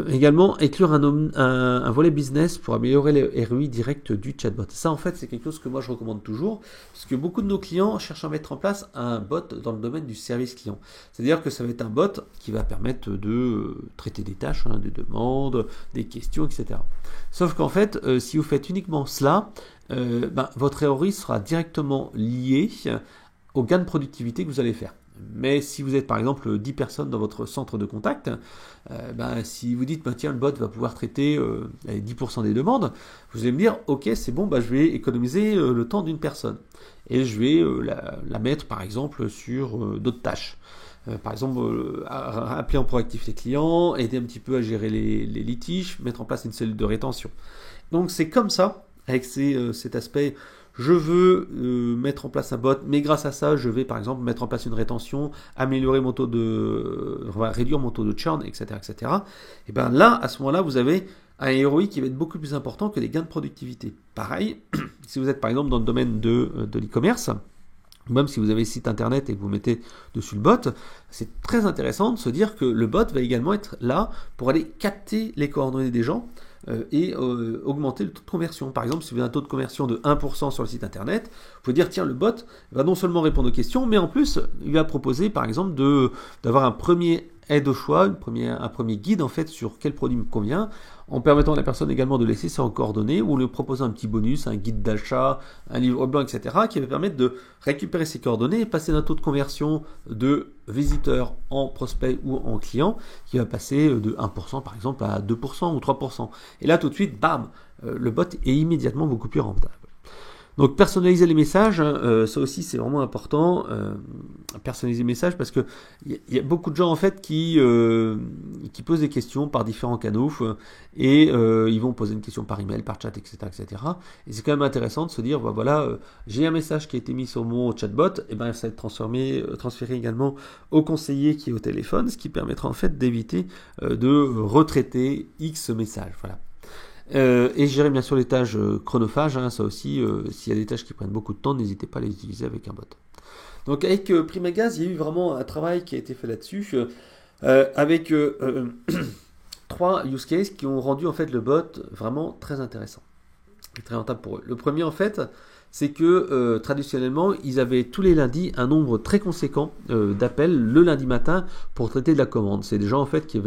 Également, inclure un volet business pour améliorer les ROI direct du chatbot. Ça, en fait, c'est quelque chose que moi je recommande toujours, parce que beaucoup de nos clients cherchent à mettre en place un bot dans le domaine du service client. C'est-à-dire que ça va être un bot qui va permettre de traiter des tâches, des demandes, des questions, etc. Sauf qu'en fait, si vous faites uniquement cela, votre ROI sera directement lié au gain de productivité que vous allez faire. Mais si vous êtes par exemple 10 personnes dans votre centre de contact, si vous dites tiens, le bot va pouvoir traiter 10% des demandes, vous allez me dire ok, c'est bon, je vais économiser le temps d'une personne et je vais la mettre par exemple sur d'autres tâches. Par exemple, appeler en proactif les clients, aider un petit peu à gérer les litiges, mettre en place une cellule de rétention. Donc c'est comme ça, avec cet aspect. Je veux mettre en place un bot, mais grâce à ça, je vais par exemple mettre en place une rétention, améliorer mon taux réduire mon taux de churn, etc., etc. Et là, à ce moment-là, vous avez un ROI qui va être beaucoup plus important que les gains de productivité. Pareil, si vous êtes par exemple dans le domaine de l'e-commerce, Même si vous avez site internet et que vous mettez dessus le bot, c'est très intéressant de se dire que le bot va également être là pour aller capter les coordonnées des gens et augmenter le taux de conversion. Par exemple, si vous avez un taux de conversion de 1% sur le site internet, vous pouvez dire tiens, le bot va non seulement répondre aux questions, mais en plus il va proposer par exemple d'avoir un premier aide au choix, un premier guide en fait sur quel produit me convient, en permettant à la personne également de laisser ses coordonnées ou lui proposant un petit bonus, un guide d'achat, un livre blanc, etc., qui va permettre de récupérer ses coordonnées et passer d'un taux de conversion de visiteur en prospect ou en client qui va passer de 1% par exemple à 2% ou 3%. Et là tout de suite, bam, le bot est immédiatement beaucoup plus rentable. Donc personnaliser les messages, ça aussi c'est vraiment important, personnaliser les messages parce que il y a beaucoup de gens en fait qui posent des questions par différents canaux et ils vont poser une question par email, par chat, etc., etc. Et c'est quand même intéressant de se dire voilà, j'ai un message qui a été mis sur mon chatbot, et ben ça va être transféré également au conseiller qui est au téléphone, ce qui permettra en fait d'éviter de retraiter X messages. Voilà. Et gérer bien sûr les tâches chronophages, hein, ça aussi, s'il y a des tâches qui prennent beaucoup de temps, n'hésitez pas à les utiliser avec un bot. Donc avec Primagaz, il y a eu vraiment un travail qui a été fait là-dessus, avec 3 use cases qui ont rendu en fait le bot vraiment très intéressant et très rentable pour eux. Le premier en fait, c'est que traditionnellement, ils avaient tous les lundis un nombre très conséquent d'appels le lundi matin pour traiter de la commande. C'est des gens en fait qui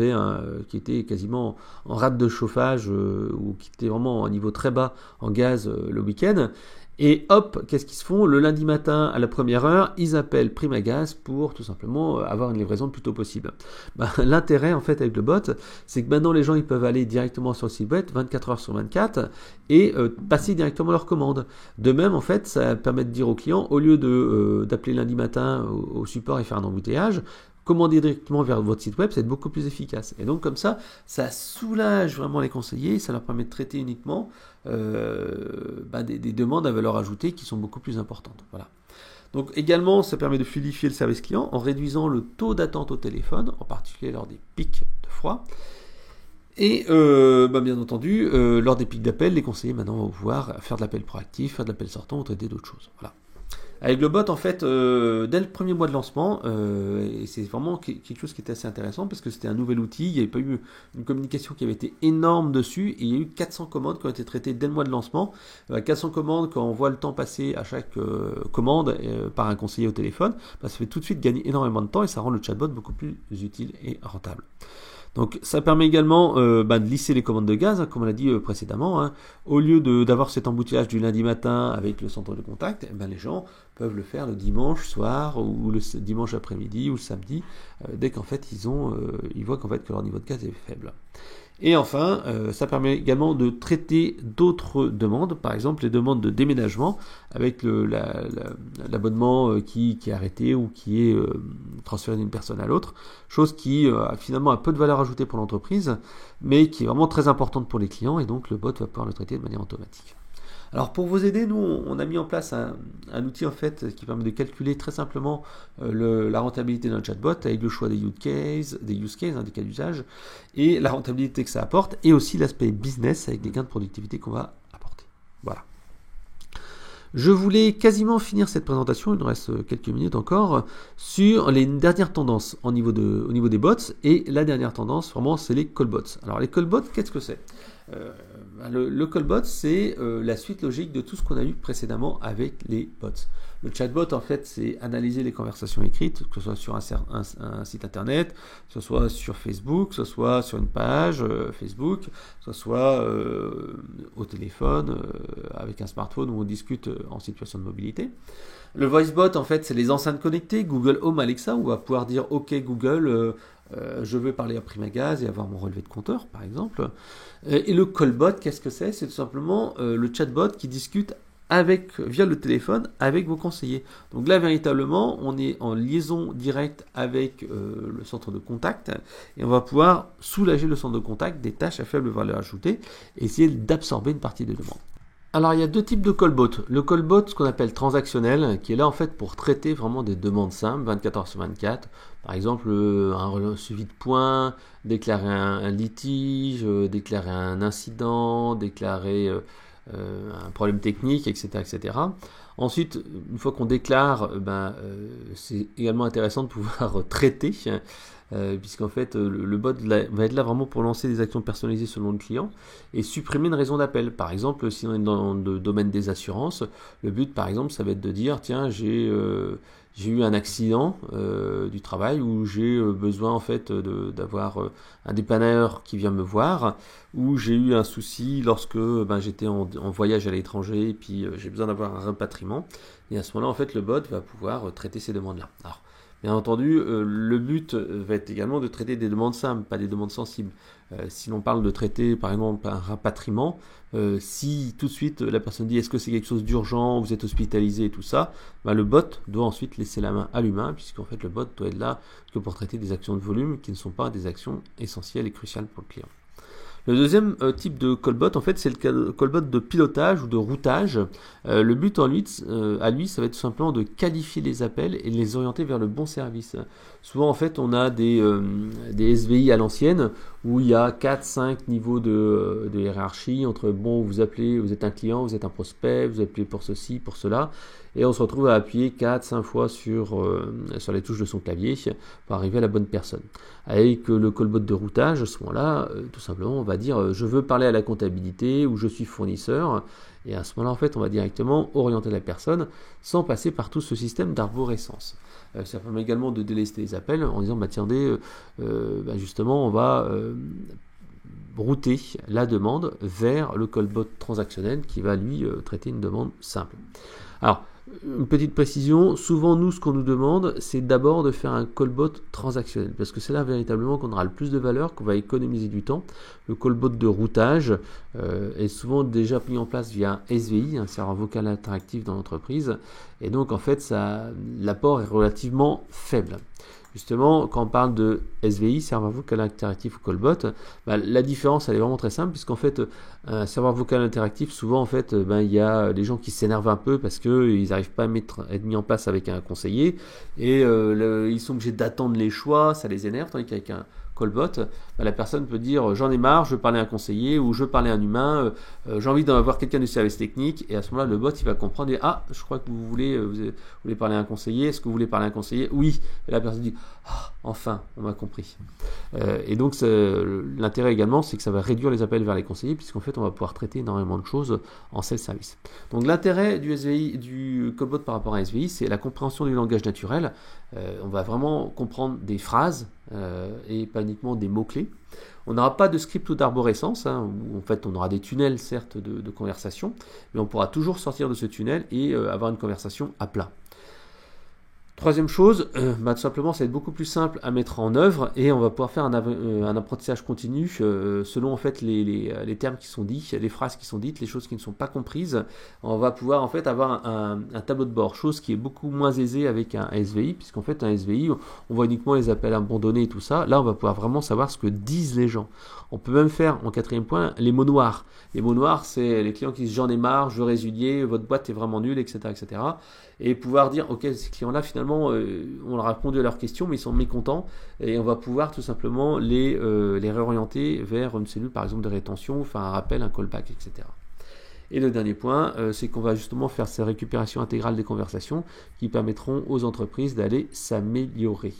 étaient quasiment en rate de chauffage ou qui étaient vraiment à un niveau très bas en gaz le week-end. Et hop, qu'est-ce qu'ils se font? Le lundi matin, à la première heure, ils appellent Primagaz pour tout simplement avoir une livraison le plus tôt possible. L'intérêt, en fait, avec le bot, c'est que maintenant, les gens, ils peuvent aller directement sur le site web 24 heures sur 24 et passer directement leur commande. De même, en fait, ça permet de dire aux clients, au lieu d'appeler lundi matin au support et faire un embouteillage, commander directement vers votre site web, c'est beaucoup plus efficace. Et donc comme ça soulage vraiment les conseillers, ça leur permet de traiter uniquement des demandes à valeur ajoutée qui sont beaucoup plus importantes. Voilà. Donc également, ça permet de fluidifier le service client en réduisant le taux d'attente au téléphone, en particulier lors des pics de froid. Et bien entendu, lors des pics d'appel, les conseillers maintenant vont pouvoir faire de l'appel proactif, faire de l'appel sortant ou traiter d'autres choses. Voilà. Avec le bot, en fait, dès le premier mois de lancement, et c'est vraiment quelque chose qui était assez intéressant parce que c'était un nouvel outil, il n'y avait pas eu une communication qui avait été énorme dessus, et il y a eu 400 commandes qui ont été traitées dès le mois de lancement. 400 commandes, quand on voit le temps passer à chaque commande par un conseiller au téléphone, ça fait tout de suite gagner énormément de temps et ça rend le chatbot beaucoup plus utile et rentable. Donc ça permet également de lisser les commandes de gaz, hein, comme on l'a dit précédemment. Hein. Au lieu d'avoir cet embouteillage du lundi matin avec le centre de contact, les gens peuvent le faire le dimanche soir ou le dimanche après-midi ou le samedi, dès qu'en fait ils voient qu'en fait que leur niveau de gaz est faible. Et enfin, ça permet également de traiter d'autres demandes, par exemple les demandes de déménagement avec l'abonnement qui est arrêté ou qui est transféré d'une personne à l'autre, chose qui finalement a peu de valeur ajoutée pour l'entreprise, mais qui est vraiment très importante pour les clients, et donc le bot va pouvoir le traiter de manière automatique. Alors pour vous aider, nous on a mis en place un outil en fait qui permet de calculer très simplement la rentabilité d'un chatbot avec le choix des use cases, des cas d'usage, et la rentabilité que ça apporte, et aussi l'aspect business avec les gains de productivité qu'on va apporter. Voilà. Je voulais quasiment finir cette présentation, il nous reste quelques minutes encore, sur les dernières tendances au niveau des bots, et la dernière tendance vraiment c'est les callbots. Alors les callbots, qu'est-ce que c'est ? Le callbot, c'est la suite logique de tout ce qu'on a eu précédemment avec les bots. Le chatbot, en fait, c'est analyser les conversations écrites, que ce soit sur un site internet, que ce soit sur Facebook, que ce soit sur une page Facebook, que ce soit au téléphone, avec un smartphone où on discute en situation de mobilité. Le voicebot, en fait, c'est les enceintes connectées, Google Home, Alexa, où on va pouvoir dire « Ok Google, je veux parler à Primagaz et avoir mon relevé de compteur, par exemple. » Et le callbot, qu'est-ce que c'est ? C'est tout simplement le chatbot qui discute via le téléphone avec vos conseillers. Donc là, véritablement, on est en liaison directe avec le centre de contact et on va pouvoir soulager le centre de contact des tâches à faible valeur ajoutée et essayer d'absorber une partie des demandes. Alors, il y a deux types de callbot. Le callbot, ce qu'on appelle transactionnel, qui est là en fait pour traiter vraiment des demandes simples, 24 heures sur 24. Par exemple, un suivi de points, déclarer un litige, déclarer un incident, déclarer un problème technique, etc., etc. Ensuite, une fois qu'on déclare, c'est également intéressant de pouvoir traiter, puisqu'en fait le bot va être là vraiment pour lancer des actions personnalisées selon le client et supprimer une raison d'appel. Par exemple, si on est dans le domaine des assurances, le but par exemple ça va être de dire tiens j'ai eu un accident du travail où j'ai besoin en fait d'avoir un dépanneur qui vient me voir, ou j'ai eu un souci lorsque j'étais en voyage à l'étranger et puis j'ai besoin d'avoir un rapatriement, et à ce moment-là en fait le bot va pouvoir traiter ces demandes-là. Alors bien entendu, le but va être également de traiter des demandes simples, pas des demandes sensibles. Si l'on parle de traiter par exemple un rapatriement, si tout de suite la personne dit est-ce que c'est quelque chose d'urgent, vous êtes hospitalisé et tout ça, le bot doit ensuite laisser la main à l'humain, puisqu'en fait le bot doit être là que pour traiter des actions de volume qui ne sont pas des actions essentielles et cruciales pour le client. Le deuxième type de callbot, en fait, c'est le callbot de pilotage ou de routage. Le but à lui, ça va être tout simplement de qualifier les appels et de les orienter vers le bon service. Souvent, en fait, on a des SVI à l'ancienne où il y a 4-5 niveaux de hiérarchie entre vous appelez, vous êtes un client, vous êtes un prospect, vous appelez pour ceci, pour cela, et on se retrouve à appuyer 4-5 fois sur les touches de son clavier pour arriver à la bonne personne. Avec le callbot de routage, à ce moment-là, tout simplement, on va dire je veux parler à la comptabilité ou je suis fournisseur, et à ce moment-là, en fait, on va directement orienter la personne sans passer par tout ce système d'arborescence. Ça permet également de délester les appels en disant justement, on va router la demande vers le callbot transactionnel qui va lui traiter une demande simple. Alors, une petite précision, souvent nous ce qu'on nous demande c'est d'abord de faire un callbot transactionnel, parce que c'est là véritablement qu'on aura le plus de valeur, qu'on va économiser du temps. Le callbot de routage est souvent déjà mis en place via un SVI, un serveur vocal interactif dans l'entreprise, et donc en fait l'apport est relativement faible. Justement, quand on parle de SVI, serveur vocal interactif ou callbot, la différence elle est vraiment très simple, puisqu'en fait un serveur vocal interactif, souvent en fait il y a des gens qui s'énervent un peu parce qu'ils n'arrivent pas à être mis en place avec un conseiller, et ils sont obligés d'attendre les choix, ça les énerve, tandis qu'avec un callbot, la personne peut dire j'en ai marre, je veux parler à un conseiller ou je veux parler à un humain, j'ai envie d'avoir quelqu'un du service technique, et à ce moment-là le bot il va comprendre et je crois que vous voulez parler à un conseiller, est-ce que vous voulez parler à un conseiller? Oui. Et la personne dit enfin on m'a compris. Et donc l'intérêt également c'est que ça va réduire les appels vers les conseillers, puisqu'en fait on va pouvoir traiter énormément de choses en self-service. Donc l'intérêt du SVI, du callbot par rapport à SVI, c'est la compréhension du langage naturel. On va vraiment comprendre des phrases et pas uniquement des mots-clés. On n'aura pas de script ou d'arborescence, où en fait on aura des tunnels certes de conversation, mais on pourra toujours sortir de ce tunnel et avoir une conversation à plat. Troisième chose, tout simplement, ça va être beaucoup plus simple à mettre en œuvre, et on va pouvoir faire un apprentissage continu selon en fait les termes qui sont dits, les phrases qui sont dites, les choses qui ne sont pas comprises. On va pouvoir en fait avoir un tableau de bord, chose qui est beaucoup moins aisée avec un SVI, puisqu'en fait un SVI, on voit uniquement les appels abandonnés et tout ça. Là, on va pouvoir vraiment savoir ce que disent les gens. On peut même faire, en quatrième point, les mots noirs. Les mots noirs, c'est les clients qui disent j'en ai marre, je veux résilier, votre boîte est vraiment nulle, etc., etc. Et pouvoir dire ok, ces clients-là finalement on leur a répondu à leurs questions, mais ils sont mécontents, et on va pouvoir tout simplement les réorienter vers une cellule par exemple de rétention, faire un rappel, un callback, etc. Et le dernier point, c'est qu'on va justement faire ces récupérations intégrales des conversations qui permettront aux entreprises d'aller s'améliorer.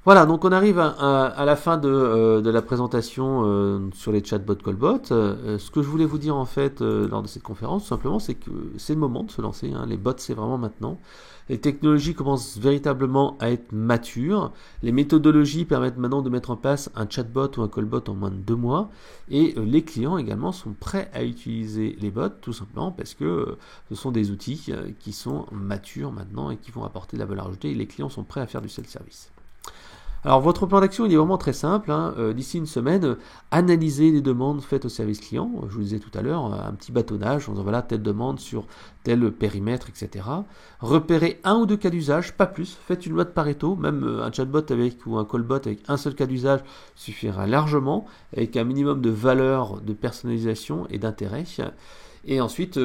Voilà, donc on arrive à la fin de la présentation sur les chatbots callbots. Ce que je voulais vous dire en fait lors de cette conférence, tout simplement, c'est que c'est le moment de se lancer. Les bots, c'est vraiment maintenant. Les technologies commencent véritablement à être matures. Les méthodologies permettent maintenant de mettre en place un chatbot ou un callbot en moins de 2 mois. Et les clients également sont prêts à utiliser les bots, tout simplement parce que ce sont des outils qui sont matures maintenant et qui vont apporter de la valeur ajoutée. Et les clients sont prêts à faire du self-service. Alors votre plan d'action il est vraiment très simple. D'ici une semaine, analysez les demandes faites au service client. Je vous disais tout à l'heure, un petit bâtonnage, en disant voilà telle demande sur tel périmètre, etc. Repérez 1 ou 2 cas d'usage, pas plus. Faites une loi de Pareto, même un chatbot ou un callbot avec un seul cas d'usage suffira largement, avec un minimum de valeur, de personnalisation et d'intérêt. Et ensuite,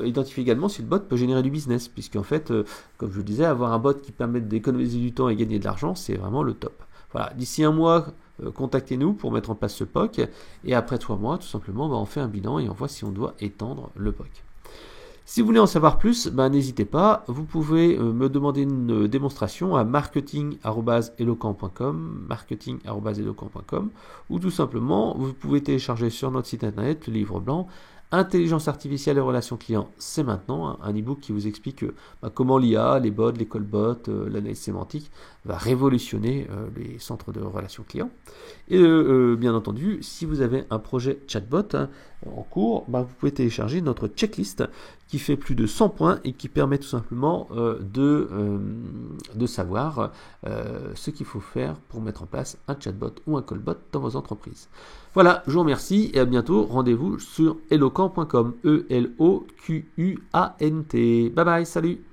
identifier également si le bot peut générer du business, puisqu'en fait, comme je vous disais, avoir un bot qui permet d'économiser du temps et gagner de l'argent, c'est vraiment le top. Voilà, d'ici un mois, contactez-nous pour mettre en place ce POC. Et après 3 mois, tout simplement, on fait un bilan et on voit si on doit étendre le POC. Si vous voulez en savoir plus, n'hésitez pas, vous pouvez me demander une démonstration à marketing@eloquent.com, ou tout simplement, vous pouvez télécharger sur notre site internet le livre blanc Intelligence artificielle et relations clients, c'est maintenant, un e-book qui vous explique comment l'IA, les bots, les callbots, l'analyse sémantique va révolutionner les centres de relations clients. Et bien entendu, si vous avez un projet chatbot en cours, vous pouvez télécharger notre checklist qui fait plus de 100 points et qui permet tout simplement de savoir ce qu'il faut faire pour mettre en place un chatbot ou un callbot dans vos entreprises. Voilà, je vous remercie et à bientôt. Rendez-vous sur eloquent.com, eloquant. Bye bye, salut.